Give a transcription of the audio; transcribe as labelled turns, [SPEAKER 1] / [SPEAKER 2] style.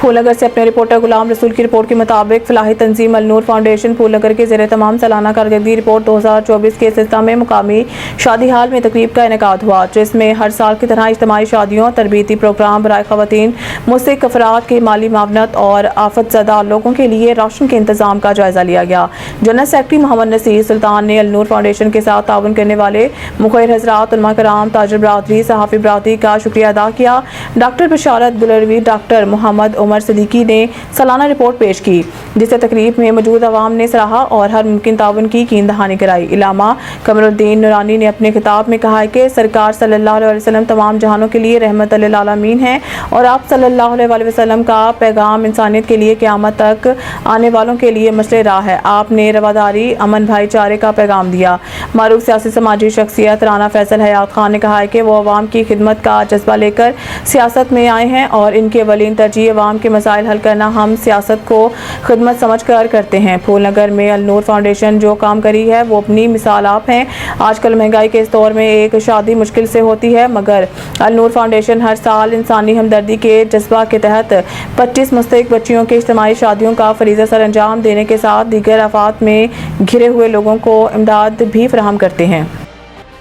[SPEAKER 1] پھول نگر سے اپنے رپورٹر غلام رسول کی رپورٹ کے مطابق فلاحی تنظیم النور فاؤنڈیشن پھول نگر کے زیر تمام سالانہ کارکردگی رپورٹ 2024 کے سلسلہ میں مقامی شادی ہال میں تقریب کا انعقاد ہوا، جس میں ہر سال کی طرح اجتماعی شادیوں، تربیتی پروگرام برائے خواتین، مستحق افراد کی مالی معاونت اور آفت زدہ لوگوں کے لیے راشن کے انتظام کا جائزہ لیا گیا۔ جنرل سیکرٹری محمد نصیر سلطان نے النور فاؤنڈیشن کے ساتھ تعاون کرنے والے مخیر حضرات، علماء کرام، تاجر برادری، صحافی برادری کا شکریہ ادا کیا۔ ڈاکٹر بشارت گلروی، ڈاکٹر محمد عمر صدیقی نے سالانہ رپورٹ پیش کی، جسے تقریب میں موجود عوام نے سراہا اور ہر ممکن تعاون کی یقین دہانی کرائی۔ علامہ قمر الدین نورانی نے اپنے خطاب میں کہا کہ سرکار صلی اللہ علیہ وسلم تمام جہانوں کے لیے رحمت للعالمین ہیں اور آپ صلی اللہ علیہ وسلم کا پیغام انسانیت کے لیے قیامت تک آنے والوں کے لیے مشعل راہ ہے۔ آپ نے رواداری، امن، بھائی چارے کا پیغام دیا۔ معروف سیاسی سماجی شخصیت رانا فیصل حیات خان نے کہا ہے کہ وہ عوام کی خدمت کا جذبہ لے کر سیاست میں آئے ہیں اور ان کے اولین ترجیح عوام کے مسائل حل کرنا ہم سیاست کو خدمت سمجھ کر کرتے ہیں۔ پھول نگر میں النور فاؤنڈیشن جو کام کری ہے وہ اپنی مثال آپ ہیں۔ آج کل مہنگائی کے اس دور میں ایک شادی مشکل سے ہوتی ہے، مگر النور فاؤنڈیشن ہر سال انسانی ہمدردی کے جذبہ کے تحت 25 مستحق بچیوں کی اجتماعی شادیوں کا فریضہ سر انجام دینے کے ساتھ دیگر آفات میں گھرے ہوئے لوگوں کو امداد بھی فراہم کرتے ہیں۔